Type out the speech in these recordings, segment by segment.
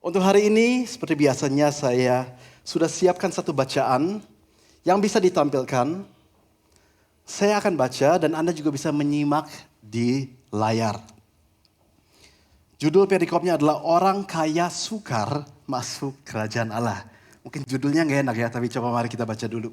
Untuk hari ini, seperti biasanya saya sudah siapkan satu bacaan yang bisa ditampilkan. Saya akan baca dan Anda juga bisa menyimak di layar. Judul perikopnya adalah Orang Kaya Sukar Masuk Kerajaan Allah. Mungkin judulnya nggak enak ya, tapi coba mari kita baca dulu.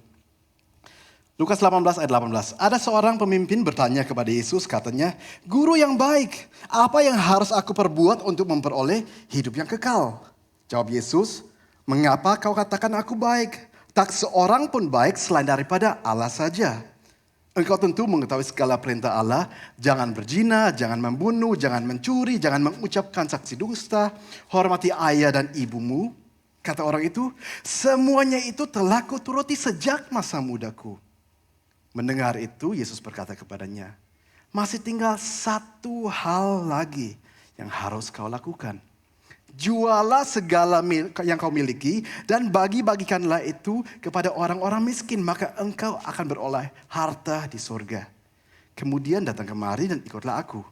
Lukas 18 ayat 18. Ada seorang pemimpin bertanya kepada Yesus, katanya, "Guru yang baik, apa yang harus aku perbuat untuk memperoleh hidup yang kekal?" Jawab Yesus, "Mengapa kau katakan aku baik? Tak seorang pun baik selain daripada Allah saja. Engkau tentu mengetahui segala perintah Allah, jangan berzina, jangan membunuh, jangan mencuri, jangan mengucapkan saksi dusta, hormati ayah dan ibumu." Kata orang itu, "Semuanya itu telah kuturuti sejak masa mudaku." Mendengar itu, Yesus berkata kepadanya, "Masih tinggal satu hal lagi yang harus kau lakukan. Jualah segala yang kau miliki dan bagi-bagikanlah itu kepada orang-orang miskin, maka engkau akan beroleh harta di surga. Kemudian datang kemari dan ikutlah aku."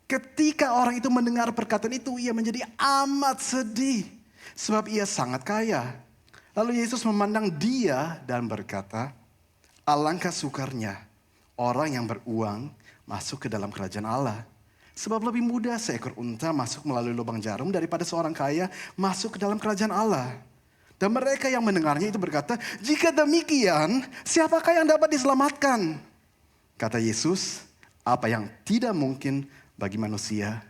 Ketika orang itu mendengar perkataan itu, ia menjadi amat sedih sebab ia sangat kaya. Lalu Yesus memandang dia dan berkata, "Alangkah sukarnya orang yang beruang masuk ke dalam kerajaan Allah. Sebab lebih mudah seekor unta masuk melalui lubang jarum daripada seorang kaya masuk ke dalam kerajaan Allah." Dan mereka yang mendengarnya itu berkata, "Jika demikian, siapakah yang dapat diselamatkan?" Kata Yesus, "Apa yang tidak mungkin bagi manusia,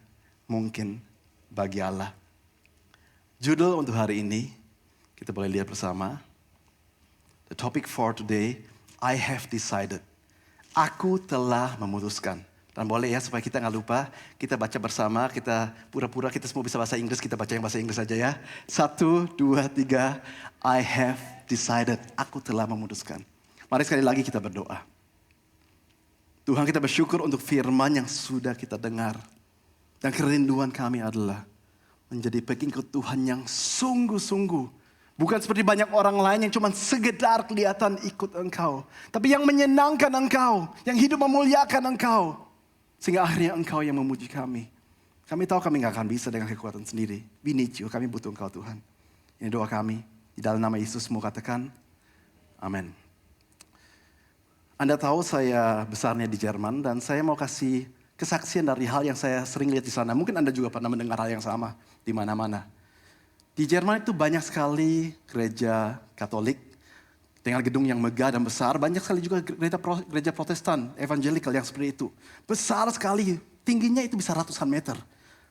mungkin bagi Allah." Judul untuk hari ini, kita boleh lihat bersama. The topic for today, I have decided. Aku telah memutuskan. Dan boleh ya supaya kita nggak lupa, kita baca bersama, kita pura-pura kita semua bisa bahasa Inggris, kita baca yang bahasa Inggris saja ya. 1, 2, 3, I have decided. Aku telah memutuskan. Mari sekali lagi kita berdoa. Tuhan, kita bersyukur untuk firman yang sudah kita dengar. Dan kerinduan kami adalah menjadi pengikut Tuhan yang sungguh-sungguh. Bukan seperti banyak orang lain yang cuma sekedar kelihatan ikut Engkau. Tapi yang menyenangkan Engkau. Yang hidup memuliakan Engkau. Sehingga akhirnya Engkau yang memuji kami. Kami tahu kami gak akan bisa dengan kekuatan sendiri. We need you, kami butuh Engkau Tuhan. Ini doa kami. Di dalam nama Yesus mau katakan, amin. Anda tahu saya besarnya di Jerman dan saya mau kasih kesaksian dari hal yang saya sering lihat di sana. Mungkin Anda juga pernah mendengar hal yang sama di mana-mana. Di Jerman itu banyak sekali gereja Katolik dengan gedung yang megah dan besar. Banyak sekali juga gereja Protestan, evangelikal yang seperti itu. Besar sekali, tingginya itu bisa ratusan meter.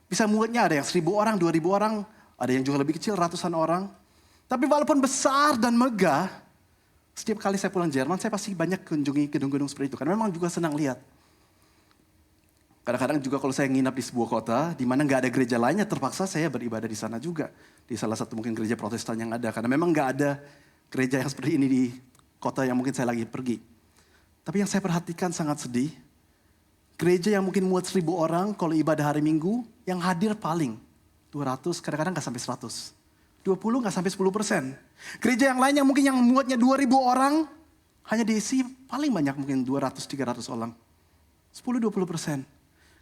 Bisa muatnya ada yang 1.000 orang, 2.000 orang, ada yang juga lebih kecil ratusan orang. Tapi walaupun besar dan megah, setiap kali saya pulang Jerman saya pasti banyak kunjungi gedung-gedung seperti itu. Karena memang juga senang lihat. Kadang-kadang juga kalau saya nginap di sebuah kota, di mana nggak ada gereja lainnya, terpaksa saya beribadah di sana juga. Di salah satu mungkin gereja Protestan yang ada. Karena memang nggak ada gereja yang seperti ini di kota yang mungkin saya lagi pergi. Tapi yang saya perhatikan sangat sedih. Gereja yang mungkin muat 1.000 orang, kalau ibadah hari Minggu, yang hadir paling 200, kadang-kadang nggak sampai 100. 20 nggak sampai 10%. Gereja yang lain yang mungkin yang muatnya 2.000 orang, hanya diisi paling banyak mungkin 200-300 orang. 10-20%.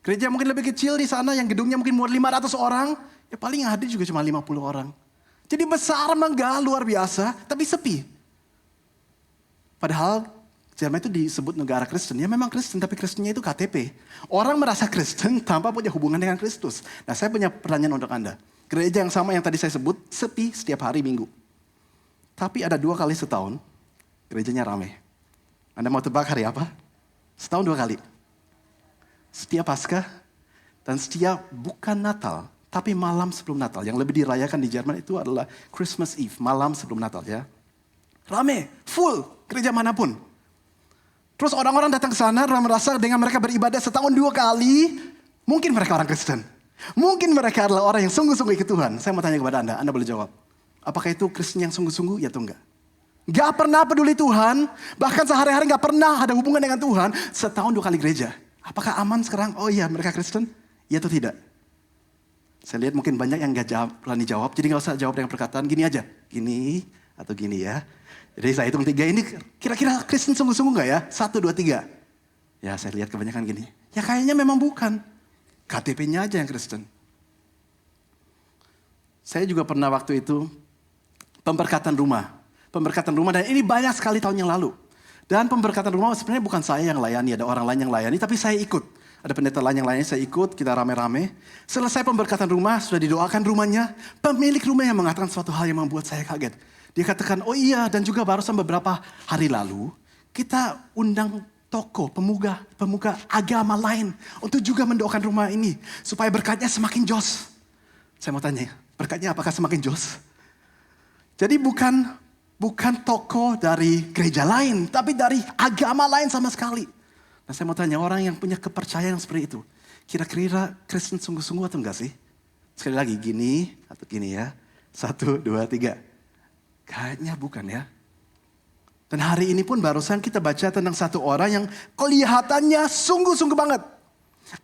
Gereja mungkin lebih kecil di sana yang gedungnya mungkin muat 500 orang. Ya paling yang hadir juga cuma 50 orang. Jadi besar megah luar biasa tapi sepi. Padahal Jerman itu disebut negara Kristen. Ya memang Kristen tapi Kristennya itu KTP. Orang merasa Kristen tanpa punya hubungan dengan Kristus. Nah saya punya pertanyaan untuk Anda. Gereja yang sama yang tadi saya sebut sepi setiap hari Minggu. Tapi ada 2 kali setahun gerejanya ramai. Anda mau tebak hari apa? Setahun 2 kali. Setiap Paskah dan setiap bukan Natal, tapi malam sebelum Natal. Yang lebih dirayakan di Jerman itu adalah Christmas Eve, malam sebelum Natal ya. Rame, full, gereja manapun. Terus orang-orang datang ke sana dan merasa dengan mereka beribadah setahun 2 kali, mungkin mereka orang Kristen. Mungkin mereka adalah orang yang sungguh-sungguh ikut Tuhan. Saya mau tanya kepada Anda boleh jawab. Apakah itu Kristen yang sungguh-sungguh? Ya atau enggak? Gak pernah peduli Tuhan, bahkan sehari-hari gak pernah ada hubungan dengan Tuhan, setahun 2 kali gereja. Apakah aman sekarang? Oh iya, mereka Kristen? Iya atau tidak? Saya lihat mungkin banyak yang gak berani jawab. Jadi gak usah jawab dengan perkataan gini aja. Gini atau gini ya. Jadi saya hitung 3 ini kira-kira Kristen sungguh-sungguh gak ya? 1, 2, 3. Ya saya lihat kebanyakan gini. Ya kayaknya memang bukan. KTP-nya aja yang Kristen. Saya juga pernah waktu itu pemberkatan rumah. Pemberkatan rumah, dan ini banyak sekali tahun yang lalu. Dan pemberkatan rumah sebenarnya bukan saya yang layani, ada orang lain yang layani, tapi saya ikut. Ada pendeta lain yang layani, saya ikut, kita rame-rame. Selesai pemberkatan rumah, sudah didoakan rumahnya. Pemilik rumah yang mengatakan suatu hal yang membuat saya kaget. Dia katakan, oh iya, dan juga barusan beberapa hari lalu, kita undang tokoh, pemuka agama lain untuk juga mendoakan rumah ini. Supaya berkatnya semakin jos. Saya mau tanya, berkatnya apakah semakin jos? Jadi bukan tokoh dari gereja lain, tapi dari agama lain sama sekali. Nah saya mau tanya, orang yang punya kepercayaan seperti itu, kira-kira Kristen sungguh-sungguh atau enggak sih? Sekali lagi, gini atau gini ya. 1, 2, 3. Kayaknya bukan ya. Dan hari ini pun barusan kita baca tentang satu orang yang kelihatannya sungguh-sungguh banget.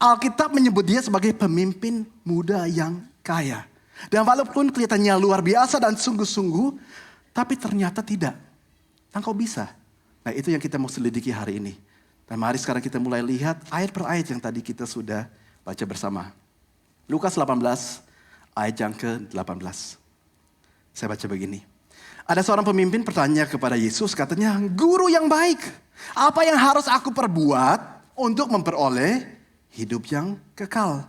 Alkitab menyebut dia sebagai pemimpin muda yang kaya. Dan walaupun kelihatannya luar biasa dan sungguh-sungguh, tapi ternyata tidak. Dan kok bisa? Nah itu yang kita mau selidiki hari ini. Dan mari sekarang kita mulai lihat ayat per ayat yang tadi kita sudah baca bersama. Lukas 18 ayat yang ke-18. Saya baca begini. Ada seorang pemimpin bertanya kepada Yesus, katanya, "Guru yang baik, apa yang harus aku perbuat untuk memperoleh hidup yang kekal?"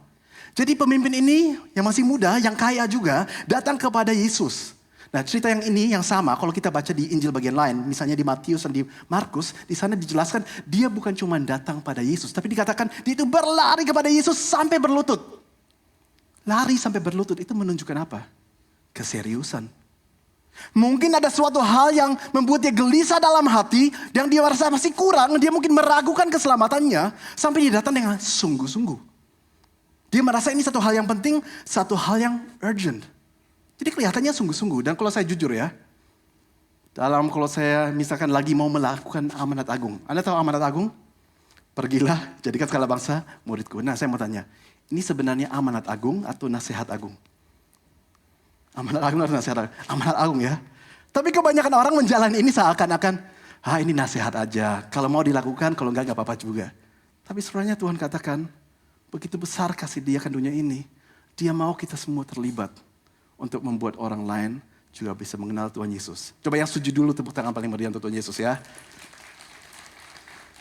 Jadi pemimpin ini yang masih muda, yang kaya juga, datang kepada Yesus. Nah cerita yang ini yang sama kalau kita baca di Injil bagian lain. Misalnya di Matius dan di Markus. Di sana dijelaskan dia bukan cuma datang pada Yesus. Tapi dikatakan dia itu berlari kepada Yesus sampai berlutut. Lari sampai berlutut itu menunjukkan apa? Keseriusan. Mungkin ada suatu hal yang membuat dia gelisah dalam hati. Yang dia merasa masih kurang. Dia mungkin meragukan keselamatannya. Sampai dia datang dengan sungguh-sungguh. Dia merasa ini satu hal yang penting. Satu hal yang urgent. Jadi kelihatannya sungguh-sungguh. Dan kalau saya jujur ya, kalau saya misalkan lagi mau melakukan amanat agung. Anda tahu amanat agung? Pergilah, jadikan segala bangsa muridku. Nah saya mau tanya, ini sebenarnya amanat agung atau nasihat agung? Amanat agung atau nasihat agung? Amanat agung ya. Tapi kebanyakan orang menjalani ini seakan-akan, ini nasihat aja. Kalau mau dilakukan, kalau enggak apa-apa juga. Tapi sebenarnya Tuhan katakan, begitu besar kasih Dia akan dunia ini. Dia mau kita semua terlibat. Untuk membuat orang lain juga bisa mengenal Tuhan Yesus. Coba yang setuju dulu tepuk tangan paling meriah untuk Tuhan Yesus ya.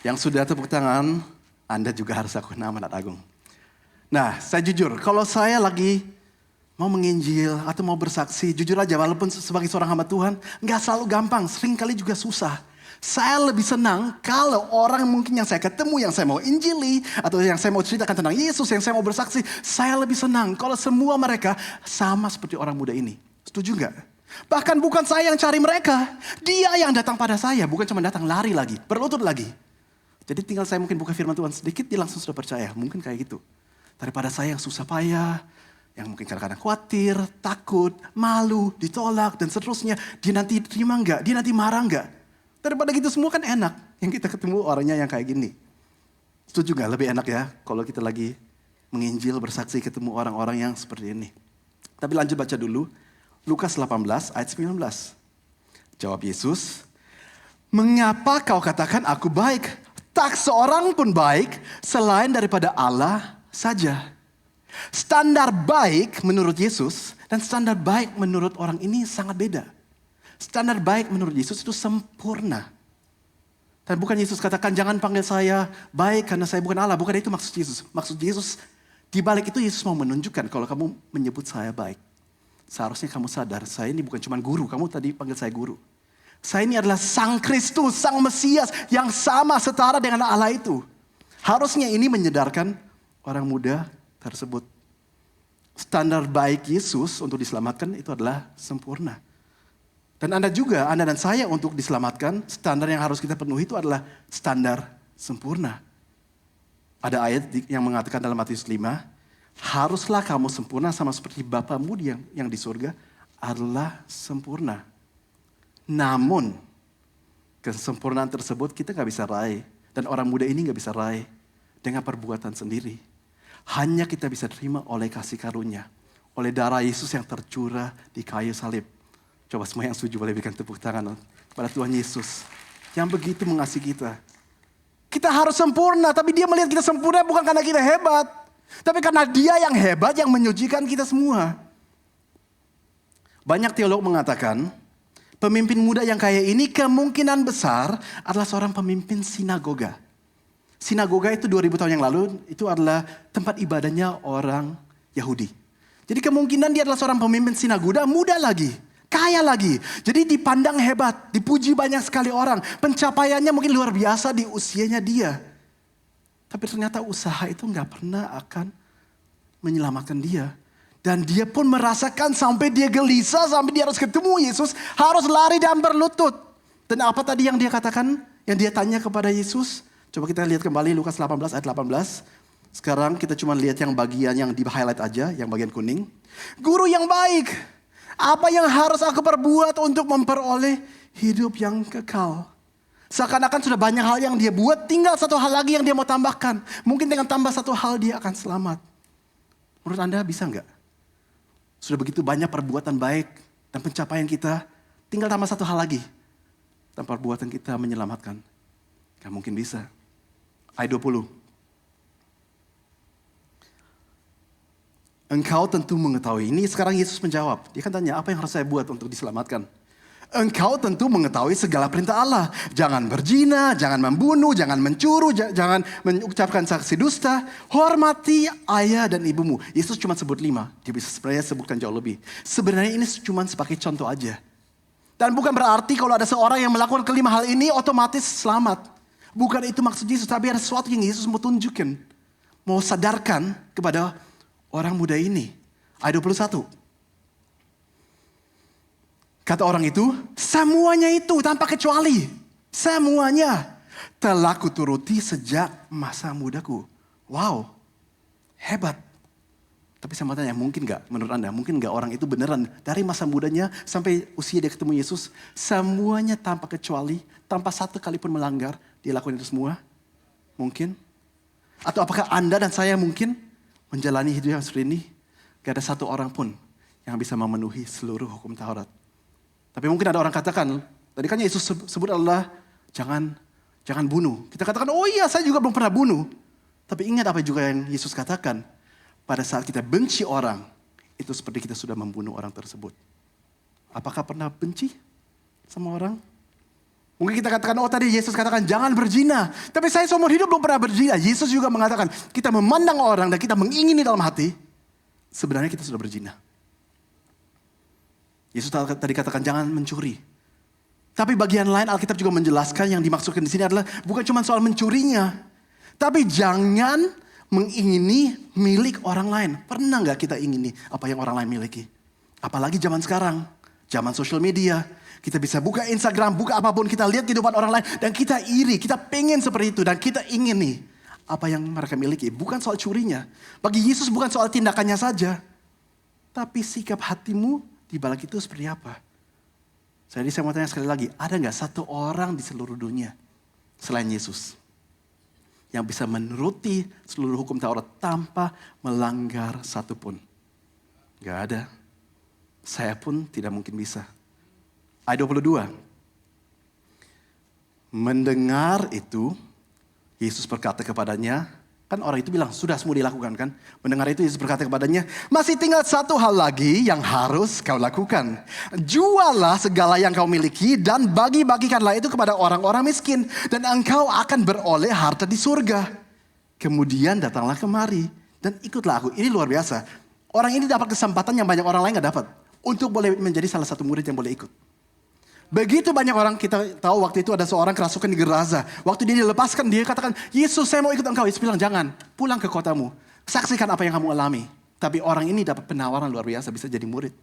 Yang sudah tepuk tangan, Anda juga harus lakukan amanat agung. Nah, saya jujur, kalau saya lagi mau menginjil atau mau bersaksi, jujur aja walaupun sebagai seorang hamba Tuhan, nggak selalu gampang, seringkali juga susah. Saya lebih senang kalau orang mungkin yang saya ketemu, yang saya mau injili, atau yang saya mau ceritakan tentang Yesus, yang saya mau bersaksi, saya lebih senang kalau semua mereka sama seperti orang muda ini. Setuju nggak? Bahkan bukan saya yang cari mereka, dia yang datang pada saya, bukan cuma datang lari lagi, berlutut lagi. Jadi tinggal saya mungkin buka firman Tuhan sedikit, dia langsung sudah percaya, mungkin kayak gitu. Daripada saya yang susah payah, yang mungkin kadang-kadang khawatir, takut, malu, ditolak, dan seterusnya. Dia nanti terima nggak? Dia nanti marah nggak? Daripada gitu semua kan enak. Yang kita ketemu orangnya yang kayak gini. Setuju gak? Lebih enak ya kalau kita lagi menginjil, bersaksi, ketemu orang-orang yang seperti ini. Tapi lanjut baca dulu. Lukas 18 ayat 19. Jawab Yesus, "Mengapa kau katakan aku baik? Tak seorang pun baik selain daripada Allah saja." Standar baik menurut Yesus dan standar baik menurut orang ini sangat beda. Standar baik menurut Yesus itu sempurna. Dan bukan Yesus katakan jangan panggil saya baik karena saya bukan Allah. Bukan itu maksud Yesus. Maksud Yesus di balik itu Yesus mau menunjukkan kalau kamu menyebut saya baik. Seharusnya kamu sadar saya ini bukan cuma guru. Kamu tadi panggil saya guru. Saya ini adalah Sang Kristus, Sang Mesias yang sama setara dengan Allah itu. Harusnya ini menyadarkan orang muda tersebut. Standar baik Yesus untuk diselamatkan itu adalah sempurna. Dan Anda juga, Anda dan saya untuk diselamatkan, standar yang harus kita penuhi itu adalah standar sempurna. Ada ayat yang mengatakan dalam Matius 5, haruslah kamu sempurna sama seperti Bapamu yang di surga adalah sempurna. Namun, kesempurnaan tersebut kita gak bisa raih. Dan orang muda ini gak bisa raih dengan perbuatan sendiri. Hanya kita bisa terima oleh kasih karunia. Oleh darah Yesus yang tercurah di kayu salib. Coba semua yang setuju boleh berikan tepuk tangan kepada Tuhan Yesus. Yang begitu mengasihi kita. Kita harus sempurna, tapi Dia melihat kita sempurna bukan karena kita hebat. Tapi karena Dia yang hebat yang menyucikan kita semua. Banyak teolog mengatakan, pemimpin muda yang kaya ini kemungkinan besar adalah seorang pemimpin sinagoga. Sinagoga itu 2000 tahun yang lalu, itu adalah tempat ibadahnya orang Yahudi. Jadi kemungkinan dia adalah seorang pemimpin sinagoga, muda lagi, kaya lagi. Jadi dipandang hebat, dipuji banyak sekali orang. Pencapaiannya mungkin luar biasa di usianya dia. Tapi ternyata usaha itu nggak pernah akan menyelamatkan dia. Dan dia pun merasakan sampai dia gelisah, sampai dia harus ketemu Yesus, harus lari dan berlutut. Dan apa tadi yang dia katakan, yang dia tanya kepada Yesus? Coba kita lihat kembali Lukas 18 ayat 18. Sekarang kita cuma lihat yang bagian yang di highlight aja, yang bagian kuning. Guru yang baik, apa yang harus aku perbuat untuk memperoleh hidup yang kekal? Seakan-akan sudah banyak hal yang dia buat, tinggal satu hal lagi yang dia mau tambahkan. Mungkin dengan tambah satu hal dia akan selamat. Menurut Anda bisa nggak? Sudah begitu banyak perbuatan baik dan pencapaian kita, tinggal tambah satu hal lagi. Dan perbuatan kita menyelamatkan. Gak mungkin bisa. Ayat 20. Engkau tentu mengetahui. Ini sekarang Yesus menjawab. Dia kan tanya, apa yang harus saya buat untuk diselamatkan? Engkau tentu mengetahui segala perintah Allah. Jangan berzina, jangan membunuh, jangan mencuri, jangan mengucapkan saksi dusta. Hormati ayah dan ibumu. Yesus cuma sebut 5. Dia bisa sebenarnya sebutkan jauh lebih. Sebenarnya ini cuma sebagai contoh aja. Dan bukan berarti kalau ada seorang yang melakukan kelima hal ini otomatis selamat. Bukan itu maksud Yesus, tapi ada sesuatu yang Yesus mau tunjukin. Mau sadarkan kepada orang muda ini. Ayat 21. Kata orang itu, semuanya itu tanpa kecuali. Semuanya telah kuturuti sejak masa mudaku. Wow, hebat. Tapi saya mau tanya, mungkin gak menurut Anda? Mungkin gak orang itu beneran dari masa mudanya sampai usia dia ketemu Yesus. Semuanya tanpa kecuali, tanpa satu kali pun melanggar. Dia lakukan itu semua? Mungkin. Atau apakah Anda dan saya mungkin menjalani hidup yang seperti ini? Gak ada satu orang pun yang bisa memenuhi seluruh hukum Taurat. Tapi mungkin ada orang katakan, tadi kan Yesus sebut adalah jangan bunuh. Kita katakan, oh iya saya juga belum pernah bunuh. Tapi ingat apa juga yang Yesus katakan. Pada saat kita benci orang, itu seperti kita sudah membunuh orang tersebut. Apakah pernah benci sama orang? Mungkin kita katakan, oh tadi Yesus katakan jangan berzina. Tapi saya seumur hidup belum pernah berzina. Yesus juga mengatakan, kita memandang orang dan kita mengingini dalam hati. Sebenarnya kita sudah berzina. Yesus tadi katakan jangan mencuri. Tapi bagian lain Alkitab juga menjelaskan yang dimaksudkan di sini adalah bukan cuma soal mencurinya. Tapi jangan mengingini milik orang lain. Pernah gak kita ingini apa yang orang lain miliki? Apalagi zaman sekarang. Zaman sosial media. Kita bisa buka Instagram, buka apapun. Kita lihat kehidupan orang lain. Dan kita iri, kita pengen seperti itu. Dan kita ingin nih apa yang mereka miliki. Bukan soal curinya. Bagi Yesus bukan soal tindakannya saja. Tapi sikap hatimu di balik itu seperti apa? Jadi saya mau tanya sekali lagi, ada gak satu orang di seluruh dunia selain Yesus yang bisa menuruti seluruh hukum Taurat tanpa melanggar satupun? Gak ada. Saya pun tidak mungkin bisa. Ayat 22. Mendengar itu, Yesus berkata kepadanya, kan orang itu bilang, sudah semua dilakukan kan. Mendengar itu Yesus berkata kepadanya, masih tinggal satu hal lagi yang harus kau lakukan. Jualah segala yang kau miliki dan bagi-bagikanlah itu kepada orang-orang miskin. Dan engkau akan beroleh harta di surga. Kemudian datanglah kemari dan ikutlah aku. Ini luar biasa. Orang ini dapat kesempatan yang banyak orang lain gak dapat. Untuk boleh menjadi salah satu murid yang boleh ikut. Begitu banyak orang, kita tahu waktu itu ada seorang kerasukan di Gerasa. Waktu dia dilepaskan, dia katakan, Yesus saya mau ikut engkau. Yesus bilang, jangan, pulang ke kotamu. Saksikan apa yang kamu alami. Tapi orang ini dapat penawaran luar biasa, bisa jadi murid.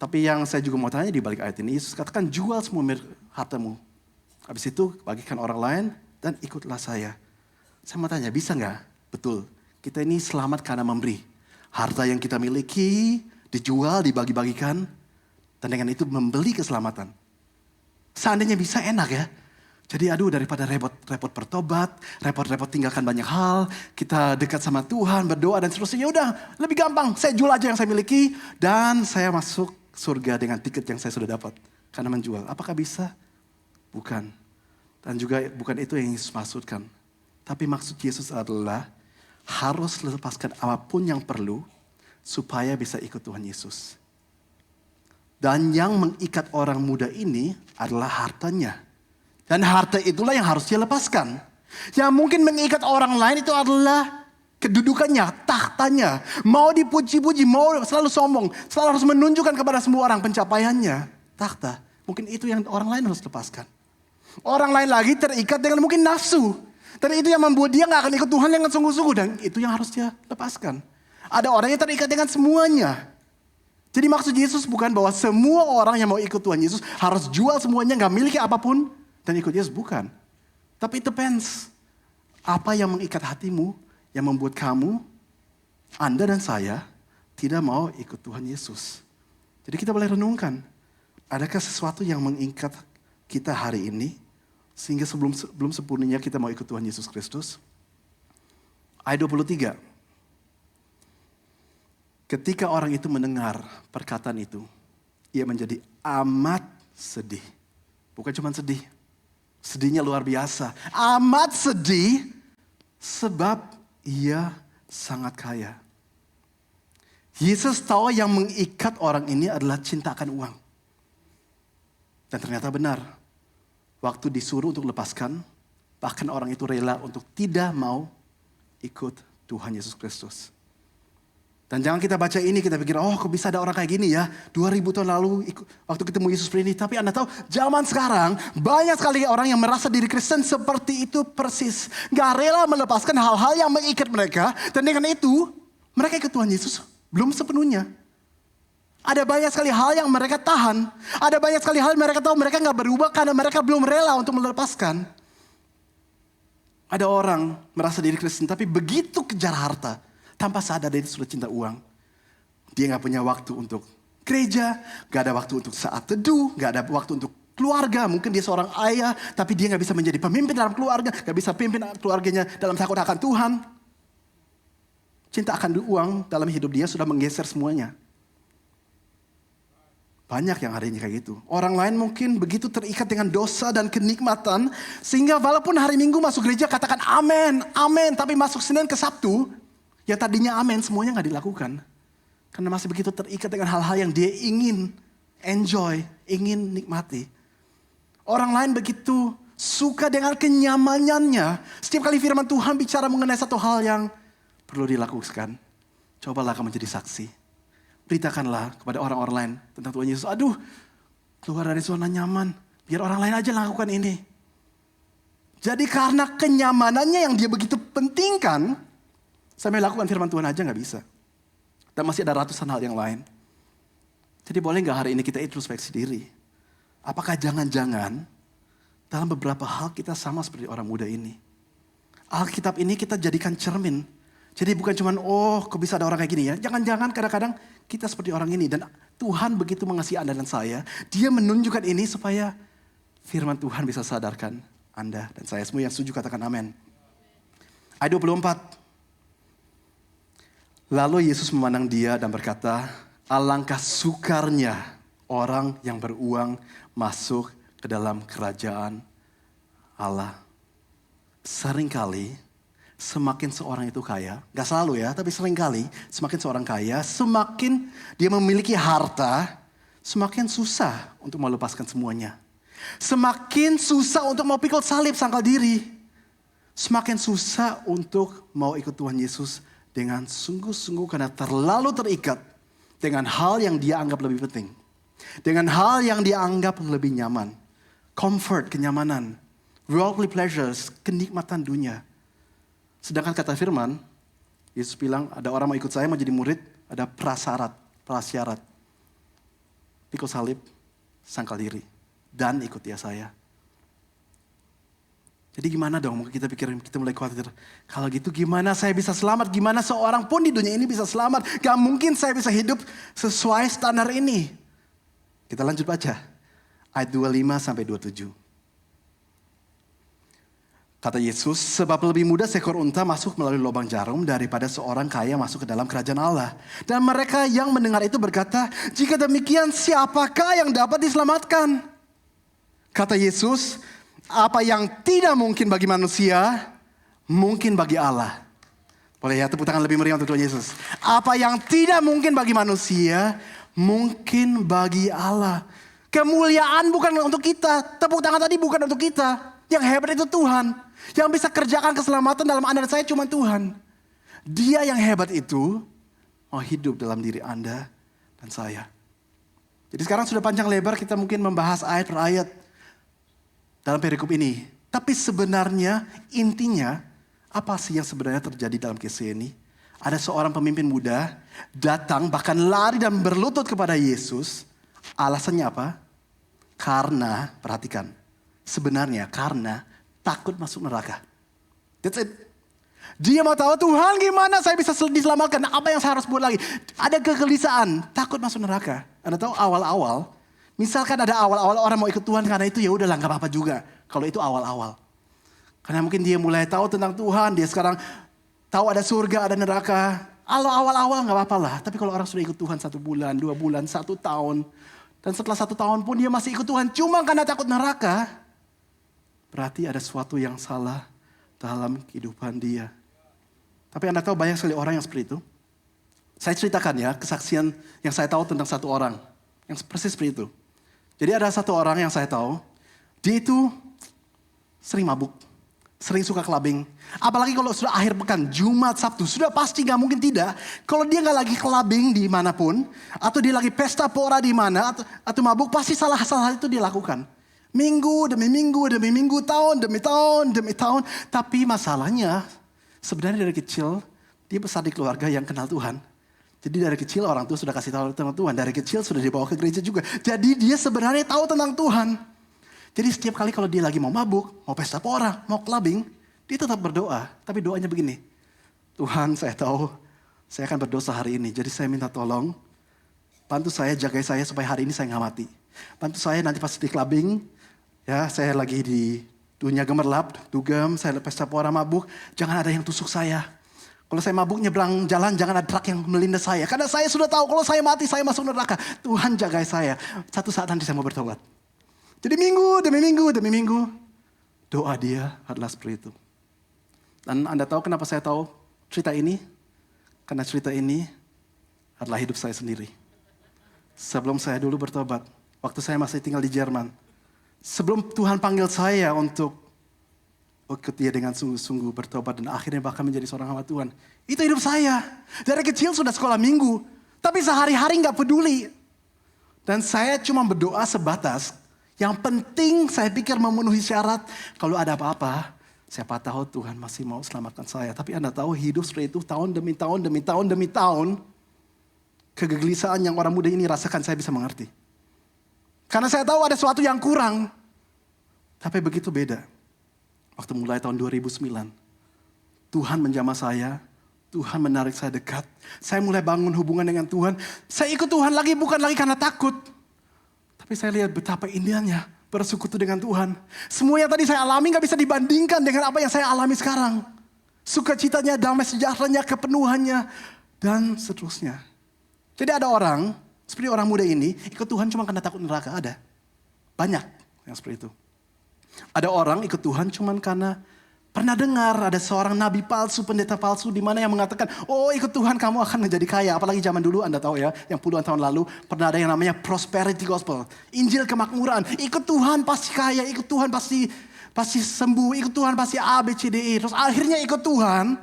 Tapi yang saya juga mau tanya di balik ayat ini, Yesus katakan, jual semua hartamu. Habis itu, bagikan orang lain, dan ikutlah saya. Saya mau tanya, bisa nggak? Betul, kita ini selamat karena memberi. Harta yang kita miliki, dijual, dibagi-bagikan. Dan dengan itu membeli keselamatan. Seandainya bisa enak ya. Jadi daripada repot-repot bertobat, repot-repot tinggalkan banyak hal, kita dekat sama Tuhan, berdoa dan seterusnya. Udah lebih gampang, saya jual aja yang saya miliki dan saya masuk surga dengan tiket yang saya sudah dapat. Karena menjual. Apakah bisa? Bukan. Dan juga bukan itu yang Yesus maksudkan. Tapi maksud Yesus adalah harus lepaskan apapun yang perlu supaya bisa ikut Tuhan Yesus. Dan yang mengikat orang muda ini adalah hartanya. Dan harta itulah yang harus dia lepaskan. Yang mungkin mengikat orang lain itu adalah kedudukannya, tahtanya. Mau dipuji-puji, mau selalu sombong. Selalu harus menunjukkan kepada semua orang pencapaiannya. Tahta. Mungkin itu yang orang lain harus lepaskan. Orang lain lagi terikat dengan mungkin nafsu. Dan itu yang membuat dia gak akan ikut Tuhan dengan sungguh-sungguh. Dan itu yang harus dia lepaskan. Ada orang yang terikat dengan semuanya. Jadi maksud Yesus bukan bahwa semua orang yang mau ikut Tuhan Yesus harus jual semuanya, gak miliki apapun. Dan ikut Yesus, bukan. Tapi it depends. Apa yang mengikat hatimu, yang membuat kamu, Anda dan saya, tidak mau ikut Tuhan Yesus. Jadi kita boleh renungkan. Adakah sesuatu yang mengikat kita hari ini, sehingga belum sempurninya kita mau ikut Tuhan Yesus Kristus? Ayat 23. Ketika orang itu mendengar perkataan itu, ia menjadi amat sedih. Bukan cuma sedih. Sedihnya luar biasa. Amat sedih sebab ia sangat kaya. Yesus tahu yang mengikat orang ini adalah cinta akan uang. Dan ternyata benar. Waktu disuruh untuk lepaskan, bahkan orang itu rela untuk tidak mau ikut Tuhan Yesus Kristus. Dan jangan kita baca ini, kita pikir, oh kok bisa ada orang kayak gini ya. 2000 tahun lalu waktu ketemu Yesus ini. Tapi Anda tahu, zaman sekarang banyak sekali orang yang merasa diri Kristen seperti itu persis. Gak rela melepaskan hal-hal yang mengikat mereka. Dan dengan itu, mereka ikut Tuhan Yesus belum sepenuhnya. Ada banyak sekali hal yang mereka tahan. Ada banyak sekali hal yang mereka tahu mereka gak berubah karena mereka belum rela untuk melepaskan. Ada orang merasa diri Kristen tapi begitu kejar harta. Tanpa sadar dia sudah cinta uang. Dia gak punya waktu untuk gereja. Gak ada waktu untuk saat teduh. Gak ada waktu untuk keluarga. Mungkin dia seorang ayah. Tapi dia gak bisa menjadi pemimpin dalam keluarga. Gak bisa pimpin keluarganya dalam takut akan Tuhan. Cinta akan uang dalam hidup dia sudah menggeser semuanya. Banyak yang hari ini kayak gitu. Orang lain mungkin begitu terikat dengan dosa dan kenikmatan. Sehingga walaupun hari Minggu masuk gereja katakan amin, amin. Tapi masuk Senin ke Sabtu. Ya tadinya amin, semuanya gak dilakukan. Karena masih begitu terikat dengan hal-hal yang dia ingin enjoy, ingin nikmati. Orang lain begitu suka dengan kenyamanannya. Setiap kali firman Tuhan bicara mengenai satu hal yang perlu dilakukan. Cobalah kamu menjadi saksi. Beritakanlah kepada orang-orang lain tentang Tuhan Yesus. Aduh, keluar dari zona nyaman. Biar orang lain aja lakukan ini. Jadi karena kenyamanannya yang dia begitu pentingkan, saya melakukan firman Tuhan aja gak bisa. Dan masih ada ratusan hal yang lain. Jadi boleh gak hari ini kita introspeksi diri? Apakah jangan-jangan dalam beberapa hal kita sama seperti orang muda ini? Alkitab ini kita jadikan cermin. Jadi bukan cuma kok bisa ada orang kayak gini ya. Jangan-jangan kadang-kadang kita seperti orang ini. Dan Tuhan begitu mengasihi Anda dan saya. Dia menunjukkan ini supaya firman Tuhan bisa sadarkan Anda dan saya. Semua yang setuju katakan amin. Ayat 24. Lalu Yesus memandang dia dan berkata, alangkah sukarnya orang yang beruang masuk ke dalam kerajaan Allah. Seringkali semakin seorang itu kaya, gak selalu ya, tapi seringkali semakin seorang kaya, semakin dia memiliki harta, semakin susah untuk melepaskan semuanya. Semakin susah untuk mau pikul salib sangkal diri. Semakin susah untuk mau ikut Tuhan Yesus dengan sungguh-sungguh karena terlalu terikat dengan hal yang dia anggap lebih penting. Dengan hal yang dia anggap lebih nyaman. Comfort, kenyamanan. Worldly pleasures, kenikmatan dunia. Sedangkan kata firman, Yesus bilang ada orang mau ikut saya mau jadi murid, ada prasyarat. Pikul salib, sangkal diri. Dan ikut dia saya. Jadi gimana dong? Mungkin kita pikir, kita mulai khawatir. Kalau gitu gimana saya bisa selamat? Gimana seorang pun di dunia ini bisa selamat? Gak mungkin saya bisa hidup sesuai standar ini. Kita lanjut baca. Ayat 25 sampai 27. Kata Yesus, sebab lebih mudah seekor unta masuk melalui lubang jarum daripada seorang kaya masuk ke dalam kerajaan Allah. Dan mereka yang mendengar itu berkata, jika demikian siapakah yang dapat diselamatkan? Kata Yesus, apa yang tidak mungkin bagi manusia, mungkin bagi Allah. Boleh ya tepuk tangan lebih meriah untuk Tuhan Yesus. Apa yang tidak mungkin bagi manusia, mungkin bagi Allah. Kemuliaan bukan untuk kita. Tepuk tangan tadi bukan untuk kita. Yang hebat itu Tuhan. Yang bisa kerjakan keselamatan dalam Anda dan saya cuma Tuhan. Dia yang hebat itu mau hidup dalam diri Anda dan saya. Jadi sekarang sudah panjang lebar kita mungkin membahas ayat per ayat dalam perikop ini. Tapi sebenarnya intinya apa sih yang sebenarnya terjadi dalam kisah ini? Ada seorang pemimpin muda datang bahkan lari dan berlutut kepada Yesus. Alasannya apa? Karena, perhatikan. Sebenarnya karena takut masuk neraka. That's it. Dia mau tahu Tuhan gimana saya bisa diselamatkan. Apa yang saya harus buat lagi? Ada kegelisahan, takut masuk neraka. Anda tahu awal-awal. Misalkan ada awal-awal orang mau ikut Tuhan karena itu ya udahlah nggak apa-apa juga. Kalau itu awal-awal. Karena mungkin dia mulai tahu tentang Tuhan. Dia sekarang tahu ada surga, ada neraka. Awal-awal nggak apa-apa lah. Tapi kalau orang sudah ikut Tuhan 1 bulan, 2 bulan, 1 tahun. Dan setelah 1 tahun pun dia masih ikut Tuhan. Cuma karena takut neraka. Berarti ada sesuatu yang salah dalam kehidupan dia. Tapi Anda tahu banyak sekali orang yang seperti itu. Saya ceritakan ya kesaksian yang saya tahu tentang satu orang. Yang persis seperti itu. Jadi ada satu orang yang saya tahu. Dia itu sering mabuk. Sering suka clubbing. Apalagi kalau sudah akhir pekan, Jumat, Sabtu. Sudah pasti gak mungkin tidak. Kalau dia gak lagi clubbing dimanapun. Atau dia lagi pesta pora di mana. Atau mabuk, pasti salah-salah itu dia lakukan. Minggu demi minggu, tahun demi tahun. Tapi masalahnya, sebenarnya dari kecil, dia besar di keluarga yang kenal Tuhan. Jadi dari kecil orang tua sudah kasih tahu tentang Tuhan. Dari kecil sudah dibawa ke gereja juga. Jadi dia sebenarnya tahu tentang Tuhan. Jadi setiap kali kalau dia lagi mau mabuk, mau pesta pora, mau clubbing, dia tetap berdoa. Tapi doanya begini, Tuhan saya tahu saya akan berdosa hari ini. Jadi saya minta tolong, bantu saya, jagai saya supaya hari ini saya nggak mati. Bantu saya nanti pas di clubbing, ya saya lagi di dunia gemerlap, dugem, saya pesta pora mabuk, jangan ada yang tusuk saya. Kalau saya mabuk nyebrang jalan, jangan ada truk yang melindas saya. Karena saya sudah tahu kalau saya mati, saya masuk neraka. Tuhan jagai saya. Satu saat nanti saya mau bertobat. Jadi minggu demi minggu, doa dia adalah seperti itu. Dan Anda tahu kenapa saya tahu cerita ini? Karena cerita ini adalah hidup saya sendiri. Sebelum saya dulu bertobat, waktu saya masih tinggal di Jerman. Sebelum Tuhan panggil saya untuk ikut dia dengan sungguh-sungguh bertobat dan akhirnya bahkan menjadi seorang hamba Tuhan. Itu hidup saya. Dari kecil sudah sekolah minggu, tapi sehari-hari gak peduli. Dan saya cuma berdoa sebatas, yang penting saya pikir memenuhi syarat. Kalau ada apa-apa, siapa tahu Tuhan masih mau selamatkan saya. Tapi Anda tahu hidup seperti itu tahun demi tahun. Kegelisahan yang orang muda ini rasakan saya bisa mengerti. Karena saya tahu ada sesuatu yang kurang. Tapi begitu beda. Waktu mulai tahun 2009. Tuhan menjamah saya. Tuhan menarik saya dekat. Saya mulai bangun hubungan dengan Tuhan. Saya ikut Tuhan lagi bukan lagi karena takut. Tapi saya lihat betapa indahnya bersekutu dengan Tuhan. Semua yang tadi saya alami gak bisa dibandingkan dengan apa yang saya alami sekarang. Sukacitanya, damai sejahteranya, kepenuhannya, dan seterusnya. Jadi ada orang, seperti orang muda ini, ikut Tuhan cuma karena takut neraka. Ada. Banyak yang seperti itu. Ada orang ikut Tuhan cuma karena pernah dengar ada seorang nabi palsu, pendeta palsu di mana yang mengatakan, oh ikut Tuhan kamu akan menjadi kaya. Apalagi zaman dulu Anda tahu ya, yang puluhan tahun lalu pernah ada yang namanya prosperity gospel. Injil kemakmuran, ikut Tuhan pasti kaya, ikut Tuhan pasti sembuh, ikut Tuhan pasti A, B, C, D, E. Terus akhirnya ikut Tuhan,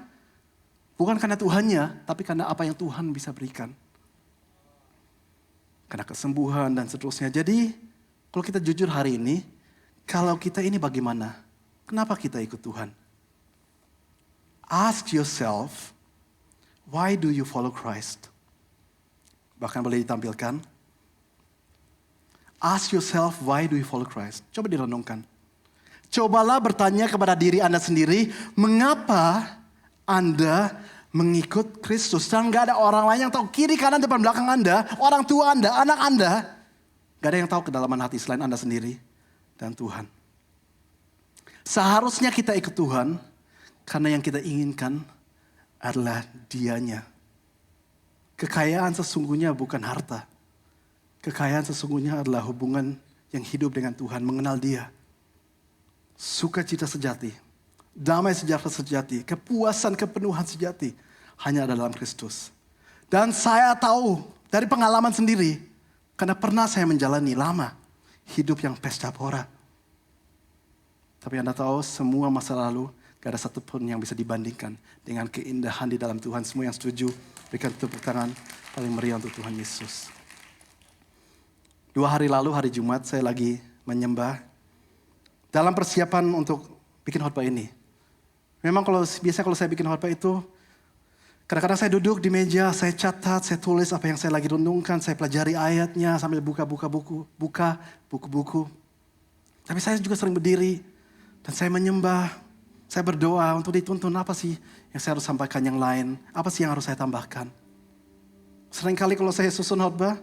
bukan karena Tuhannya, tapi karena apa yang Tuhan bisa berikan. Karena kesembuhan dan seterusnya. Jadi kalau kita jujur hari ini, kalau kita ini bagaimana? Kenapa kita ikut Tuhan? Ask yourself, why do you follow Christ? Bahkan boleh ditampilkan. Ask yourself, why do you follow Christ? Coba direnungkan. Cobalah bertanya kepada diri Anda sendiri, mengapa Anda mengikut Kristus? Dan gak ada orang lain yang tahu kiri, kanan, depan, belakang Anda, orang tua Anda, anak Anda. Gak ada yang tahu kedalaman hati selain Anda sendiri dan Tuhan. Seharusnya kita ikut Tuhan karena yang kita inginkan adalah Dianya. Kekayaan sesungguhnya bukan harta. Kekayaan sesungguhnya adalah hubungan yang hidup dengan Tuhan, mengenal Dia. Sukacita sejati, damai sejahtera sejati, kepuasan, kepenuhan sejati. hanya ada dalam Kristus. Dan saya tahu dari pengalaman sendiri, karena pernah saya menjalani lama hidup yang pesta pora. Tapi Anda tahu semua masa lalu gak ada satupun yang bisa dibandingkan dengan keindahan di dalam Tuhan. Semua yang setuju berikan tepuk tangan paling meriah untuk Tuhan Yesus. 2 hari lalu, hari Jumat, saya lagi menyembah dalam persiapan untuk bikin khotbah ini. Memang biasanya kalau saya bikin khotbah itu, kadang-kadang saya duduk di meja, saya catat, saya tulis apa yang saya lagi renungkan, saya pelajari ayatnya sambil buka buku-buku. Tapi saya juga sering berdiri dan saya menyembah, saya berdoa untuk dituntun apa sih yang saya harus sampaikan yang lain, apa sih yang harus saya tambahkan. Seringkali kalau saya susun khotbah,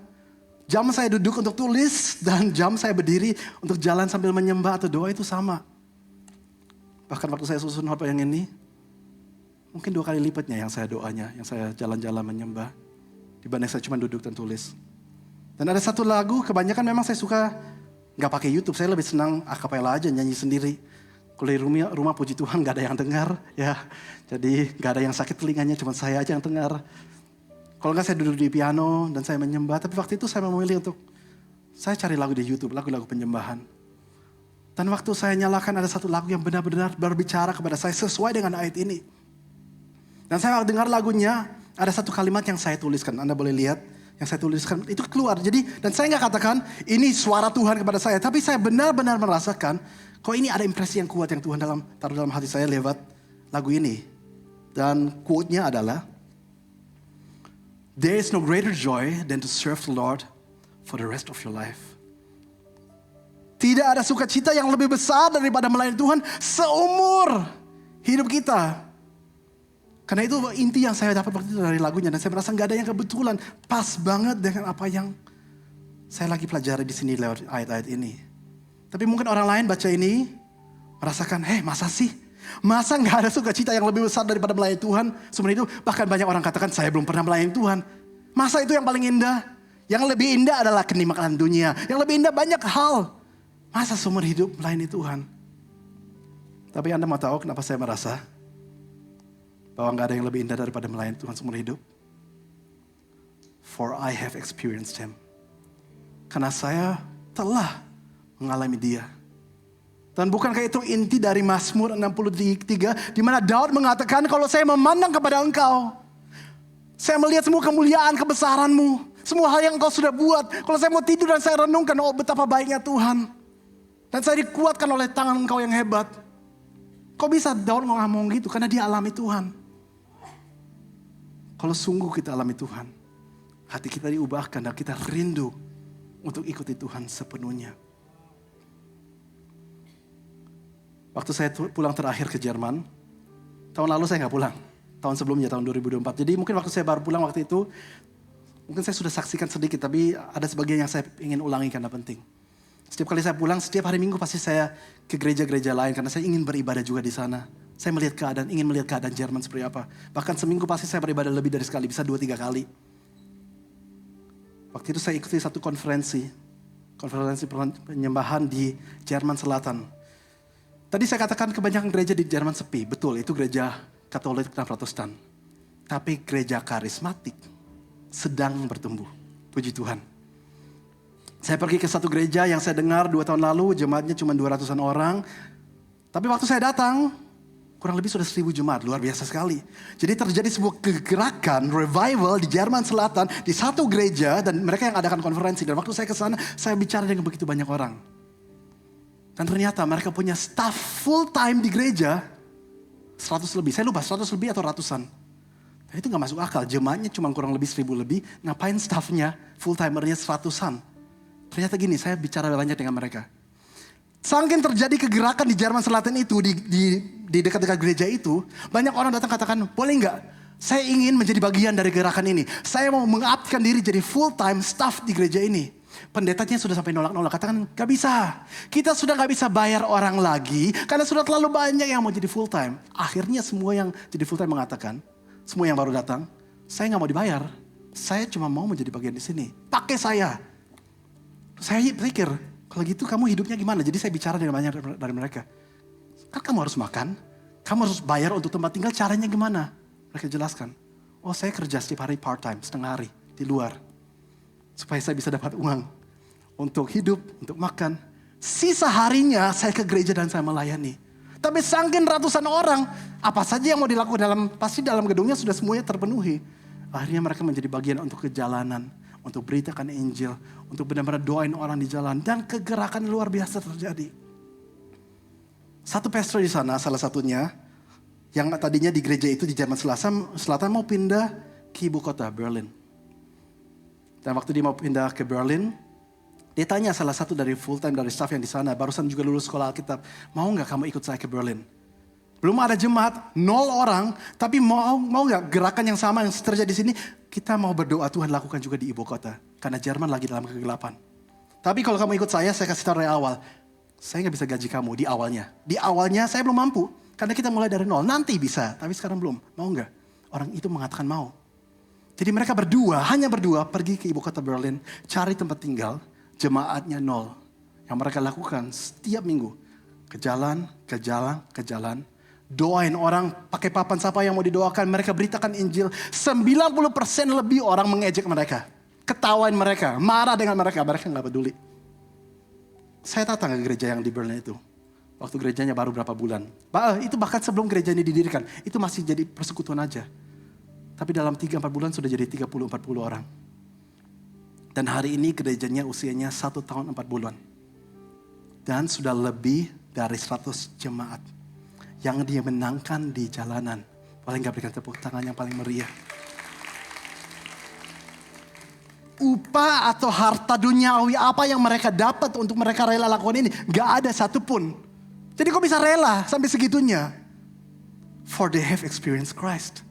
jam saya duduk untuk tulis dan jam saya berdiri untuk jalan sambil menyembah atau doa itu sama. Bahkan waktu saya susun khotbah yang ini, mungkin 2 kali lipatnya yang saya doanya, yang saya jalan-jalan menyembah, dibanding saya cuma duduk dan tulis. Dan ada satu lagu, kebanyakan memang saya suka gak pakai YouTube, saya lebih senang akapela aja, nyanyi sendiri. Kalau di rumah puji Tuhan gak ada yang dengar, ya. Jadi gak ada yang sakit telinganya, cuma saya aja yang dengar. Kalau enggak saya duduk di piano dan saya menyembah, tapi waktu itu saya memilih untuk, saya cari lagu di YouTube, lagu-lagu penyembahan. Dan waktu saya nyalakan ada satu lagu yang benar-benar berbicara kepada saya sesuai dengan ayat ini. Dan saya dengar lagunya, ada satu kalimat yang saya tuliskan. Anda boleh lihat, yang saya tuliskan itu keluar. Jadi, dan saya nggak katakan ini suara Tuhan kepada saya. Tapi saya benar-benar merasakan, kok ini ada impresi yang kuat yang Tuhan taruh dalam hati saya lewat lagu ini. Dan quote-nya adalah, "There is no greater joy than to serve the Lord for the rest of your life." Tidak ada sukacita yang lebih besar daripada melayani Tuhan seumur hidup kita. Karena itu inti yang saya dapat waktu itu dari lagunya. Dan saya merasa gak ada yang kebetulan. Pas banget dengan apa yang saya lagi pelajari di sini lewat ayat-ayat ini. Tapi mungkin orang lain baca ini, merasakan, masa sih? Masa gak ada sukacita yang lebih besar daripada melayani Tuhan? Sebenarnya itu bahkan banyak orang katakan, saya belum pernah melayani Tuhan. Masa itu yang paling indah? Yang lebih indah adalah kenikmatan dunia. Yang lebih indah banyak hal. Masa seumur hidup melayani Tuhan? Tapi Anda mau tahu kenapa saya merasa bahwa gak ada yang lebih indah daripada melayani Tuhan seumur hidup? For I have experienced Him. Karena saya telah mengalami Dia. Dan bukankah itu inti dari Mazmur 63, di mana Daud mengatakan, kalau saya memandang kepada Engkau, saya melihat semua kemuliaan, kebesaran-Mu, semua hal yang Engkau sudah buat. Kalau saya mau tidur dan saya renungkan, oh betapa baiknya Tuhan. Dan saya dikuatkan oleh tangan Engkau yang hebat. Kok bisa Daud ngomong gitu? Karena dia alami Tuhan. Kalau sungguh kita alami Tuhan, hati kita diubahkan dan kita rindu untuk ikuti Tuhan sepenuhnya. Waktu saya pulang terakhir ke Jerman, tahun lalu saya gak pulang. Tahun sebelumnya, tahun 2024. Jadi mungkin waktu saya baru pulang waktu itu, mungkin saya sudah saksikan sedikit, tapi ada sebagian yang saya ingin ulangi karena penting. Setiap kali saya pulang, setiap hari Minggu pasti saya ke gereja-gereja lain, karena saya ingin beribadah juga di sana. Saya ingin melihat keadaan Jerman seperti apa. Bahkan seminggu pasti saya beribadah lebih dari sekali, bisa 2-3 kali. Waktu itu saya ikuti satu konferensi penyembahan di Jerman Selatan. Tadi saya katakan kebanyakan gereja di Jerman sepi. Betul, itu gereja Katolik dan Protestan. Tapi gereja karismatik sedang bertumbuh. Puji Tuhan. Saya pergi ke satu gereja yang saya dengar 2 tahun lalu, jemaatnya cuma 200-an orang. Tapi waktu saya datang, kurang lebih sudah 1.000 jemaat, luar biasa sekali. Jadi terjadi sebuah kegerakan, revival di Jerman Selatan, di satu gereja, dan mereka yang adakan konferensi. Dan waktu saya ke sana, saya bicara dengan begitu banyak orang. Dan ternyata mereka punya staff full time di gereja, 100 lebih. Saya lupa 100 lebih atau ratusan. Dan itu gak masuk akal, jemaatnya cuma kurang lebih 1.000 lebih, ngapain staffnya, full timernya 100-an. Ternyata gini, saya bicara banyak dengan mereka. Saking terjadi kegerakan di Jerman Selatan itu, di dekat-dekat gereja itu, banyak orang datang katakan, boleh nggak? Saya ingin menjadi bagian dari gerakan ini. Saya mau mengabdikan diri jadi full time staff di gereja ini. Pendetanya sudah sampai nolak-nolak, katakan gak bisa. Kita sudah gak bisa bayar orang lagi, karena sudah terlalu banyak yang mau jadi full time. Akhirnya semua yang jadi full time mengatakan, semua yang baru datang, saya gak mau dibayar. Saya cuma mau menjadi bagian di sini. Pakai saya. Saya pikir, kalau gitu kamu hidupnya gimana? Jadi saya bicara dengan banyak dari mereka. Kan kamu harus makan, kamu harus bayar untuk tempat tinggal, caranya gimana? Mereka jelaskan. Oh, saya kerja setiap hari part-time, setengah hari di luar. Supaya saya bisa dapat uang untuk hidup, untuk makan. Sisa harinya saya ke gereja dan saya melayani. Tapi saking ratusan orang, apa saja yang mau dilakukan pasti dalam gedungnya sudah semuanya terpenuhi. Akhirnya mereka menjadi bagian untuk kejalanan, untuk beritakan Injil, untuk benar-benar doain orang di jalan. Dan kegerakan luar biasa terjadi. Satu pastor di sana, salah satunya, yang tadinya di gereja itu di Jerman Selatan mau pindah ke ibu kota, Berlin. Dan waktu dia mau pindah ke Berlin, dia tanya salah satu dari full time dari staff yang di sana, barusan juga lulus sekolah Alkitab, mau nggak kamu ikut saya ke Berlin? Belum ada jemaat, 0 orang, tapi mau nggak gerakan yang sama yang terjadi di sini? Kita mau berdoa Tuhan lakukan juga di ibu kota, karena Jerman lagi dalam kegelapan. Tapi kalau kamu ikut saya kasih tahu dari awal, saya nggak bisa gaji kamu di awalnya. Di awalnya saya belum mampu, karena kita mulai dari 0. Nanti bisa, tapi sekarang belum. Mau nggak? Orang itu mengatakan mau. Jadi mereka hanya berdua pergi ke ibu kota Berlin, cari tempat tinggal, jemaatnya 0. Yang mereka lakukan setiap minggu, ke jalan, doain orang, pakai papan siapa yang mau didoakan, mereka beritakan Injil. 90% lebih orang mengejek mereka, ketawain mereka, marah dengan mereka nggak peduli. Saya datang ke gereja yang di Berlin itu. Waktu gerejanya baru berapa bulan. Itu bahkan sebelum gereja ini didirikan. Itu masih jadi persekutuan aja. Tapi dalam 3-4 bulan sudah jadi 30-40 orang. Dan hari ini gerejanya usianya 1 tahun 4 bulan. Dan sudah lebih dari 100 jemaat. Yang dia menangkan di jalanan. Boleh gak berikan tepuk tangan yang paling meriah. Upah atau harta duniawi apa yang mereka dapat untuk mereka rela lakukan ini. Gak ada satupun. Jadi kok bisa rela sampai segitunya? For they have experienced Christ.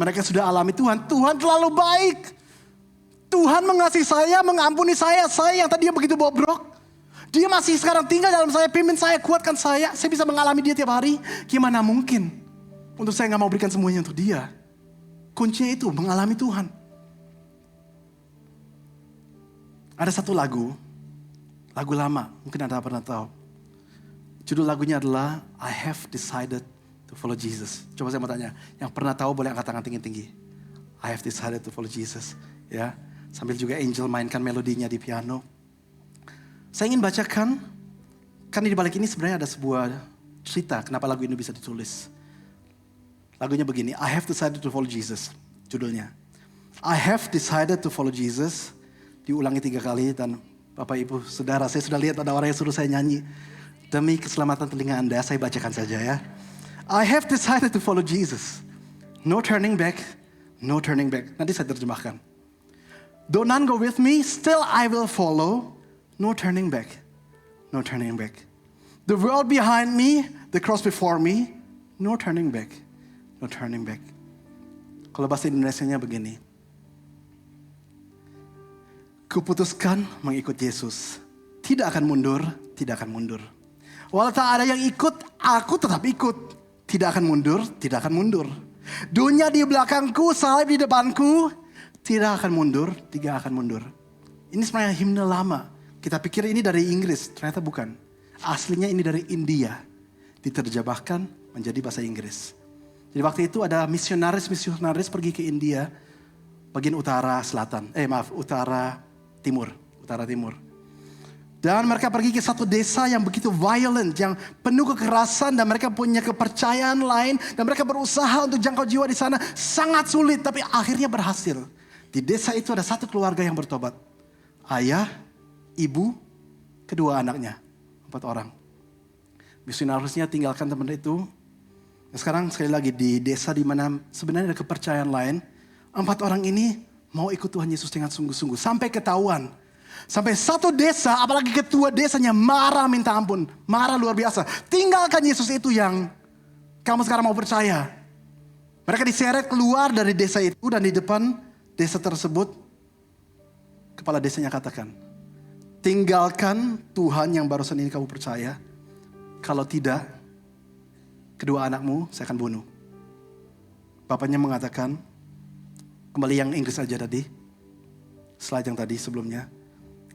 Mereka sudah alami Tuhan. Tuhan terlalu baik. Tuhan mengasihi saya, mengampuni saya. Saya yang tadinya begitu bobrok. Dia masih sekarang tinggal dalam saya, pimpin saya, kuatkan saya. Saya bisa mengalami dia tiap hari. Gimana mungkin untuk saya gak mau berikan semuanya untuk dia? Kuncinya itu, mengalami Tuhan. Ada satu lagu lama, mungkin Anda pernah tahu. Judul lagunya adalah I Have Decided to Follow Jesus. Coba saya mau tanya, yang pernah tahu boleh angkat tangan tinggi-tinggi. I have decided to follow Jesus. Ya, sambil juga Angel mainkan melodinya di piano. Saya ingin bacakan, kan di balik ini sebenarnya ada sebuah cerita kenapa lagu ini bisa ditulis. Lagunya begini, I have decided to follow Jesus, judulnya. I have decided to follow Jesus. Diulangi 3 kali dan Bapak Ibu Saudara, saya sudah lihat ada orang yang suruh saya nyanyi. Demi keselamatan telinga Anda, saya bacakan saja ya. I have decided to follow Jesus. No turning back, no turning back. Nanti saya terjemahkan. Though none go with me, still I will follow. No turning back, no turning back. The world behind me, the cross before me. No turning back, no turning back. Kalau bahasa Indonesianya begini. Kuputuskan mengikut Yesus. Tidak akan mundur, tidak akan mundur. Walau tak ada yang ikut, aku tetap ikut. Tidak akan mundur, tidak akan mundur. Dunia di belakangku, salib di depanku. Tidak akan mundur, tidak akan mundur. Ini sebenarnya himne lama. Kita pikir ini dari Inggris, ternyata bukan. Aslinya ini dari India. Diterjemahkan menjadi bahasa Inggris. Jadi waktu itu ada misionaris pergi ke India. Bagian utara timur. Dan mereka pergi ke satu desa yang begitu violent, yang penuh kekerasan dan mereka punya kepercayaan lain dan mereka berusaha untuk jangkau jiwa di sana sangat sulit tapi akhirnya berhasil. Di desa itu ada satu keluarga yang bertobat. Ayah, ibu, kedua anaknya, 4 orang. Misionarisnya tinggalkan teman itu. Nah, sekarang sekali lagi di desa di mana sebenarnya ada kepercayaan lain, 4 orang ini mau ikut Tuhan Yesus dengan sungguh-sungguh sampai ketahuan. Sampai satu desa, apalagi ketua desanya marah minta ampun. Marah luar biasa. Tinggalkan Yesus itu yang kamu sekarang mau percaya. Mereka diseret keluar dari desa itu dan di depan desa tersebut. Kepala desanya katakan, tinggalkan Tuhan yang barusan ini kamu percaya. Kalau tidak, kedua anakmu saya akan bunuh. Bapaknya mengatakan, kembali yang Inggris aja tadi. Slide yang tadi sebelumnya.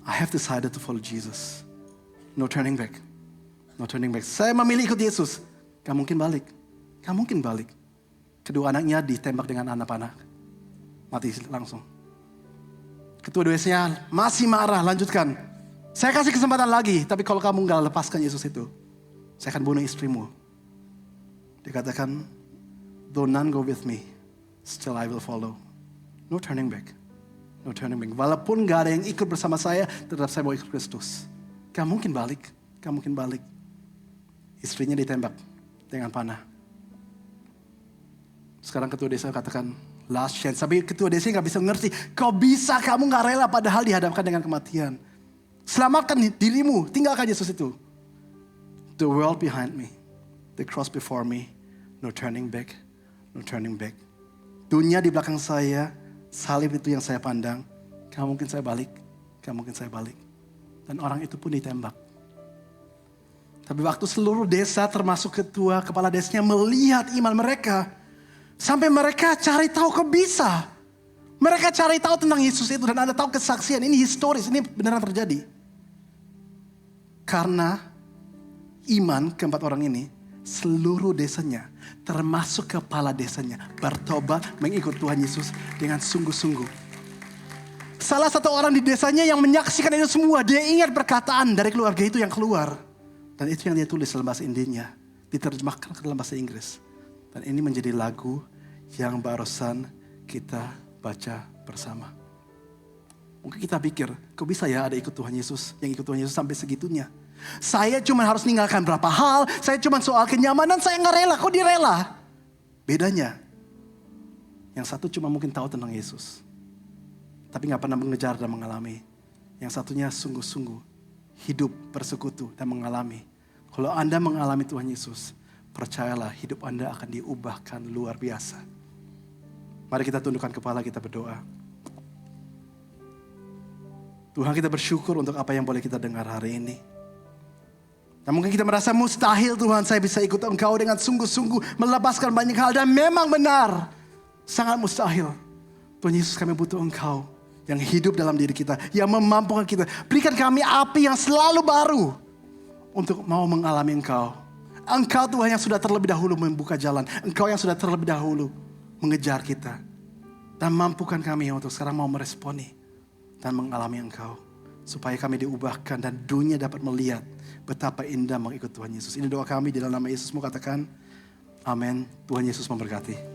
I have decided to follow Jesus. No turning back. No turning back. Saya memilih ikut Yesus. Gak mungkin balik. Kedua anaknya ditembak dengan anak panah. Mati langsung. Ketua DWC-nya masih marah, lanjutkan. Saya kasih kesempatan lagi, tapi kalau kamu nggak lepaskan Yesus itu, saya akan bunuh istrimu. Dia katakan, though none go with me, still I will follow. No turning back. No turning back. Walaupun gak ada yang ikut bersama saya, tetap saya mau ikut Kristus. Gak mungkin balik. Gak mungkin balik. Istrinya ditembak dengan panah. Sekarang ketua desa katakan, last chance. Tapi ketua desa gak bisa ngerti. Kau bisa, kamu gak rela padahal dihadapkan dengan kematian. Selamatkan dirimu, tinggalkan Yesus itu. The world behind me. The cross before me. No turning back. No turning back. Dunia di belakang saya, salib itu yang saya pandang. Gak mungkin saya balik. Gak mungkin saya balik. Dan orang itu pun ditembak. Tapi waktu seluruh desa termasuk ketua, kepala desanya melihat iman mereka. Sampai mereka cari tahu kok bisa. Mereka cari tahu tentang Yesus itu. Dan Anda tahu kesaksian ini historis. Ini beneran terjadi. Karena iman keempat orang ini. Seluruh desanya, termasuk kepala desanya, bertobat mengikut Tuhan Yesus dengan sungguh-sungguh. Salah satu orang di desanya yang menyaksikan itu semua, dia ingat perkataan dari keluarga itu yang keluar. Dan itu yang dia tulis dalam bahasa Indinya, diterjemahkan ke dalam bahasa Inggris. Dan ini menjadi lagu yang barusan kita baca bersama. Mungkin kita pikir, kok bisa ya ada ikut Tuhan Yesus, yang ikut Tuhan Yesus sampai segitunya. Saya cuma harus meninggalkan berapa hal. Saya cuma soal kenyamanan. Saya nggak rela. Kok dia rela? Bedanya. Yang satu cuma mungkin tahu tentang Yesus. Tapi nggak pernah mengejar dan mengalami. Yang satunya sungguh-sungguh. Hidup bersekutu dan mengalami. Kalau Anda mengalami Tuhan Yesus. Percayalah hidup Anda akan diubahkan luar biasa. Mari kita tundukkan kepala, kita berdoa. Tuhan, kita bersyukur untuk apa yang boleh kita dengar hari ini. Dan mungkin kita merasa mustahil Tuhan, saya bisa ikut Engkau dengan sungguh-sungguh melepaskan banyak hal. Dan memang benar, sangat mustahil. Tuhan Yesus, kami butuh Engkau yang hidup dalam diri kita, yang memampukan kita. Berikan kami api yang selalu baru untuk mau mengalami Engkau. Engkau Tuhan yang sudah terlebih dahulu membuka jalan. Engkau yang sudah terlebih dahulu mengejar kita. Dan mampukan kami untuk sekarang mau meresponi dan mengalami Engkau. Supaya kami diubahkan dan dunia dapat melihat betapa indah mengikut Tuhan Yesus. Ini doa kami di dalam nama Yesus. Mau katakan amin. Tuhan Yesus memberkati.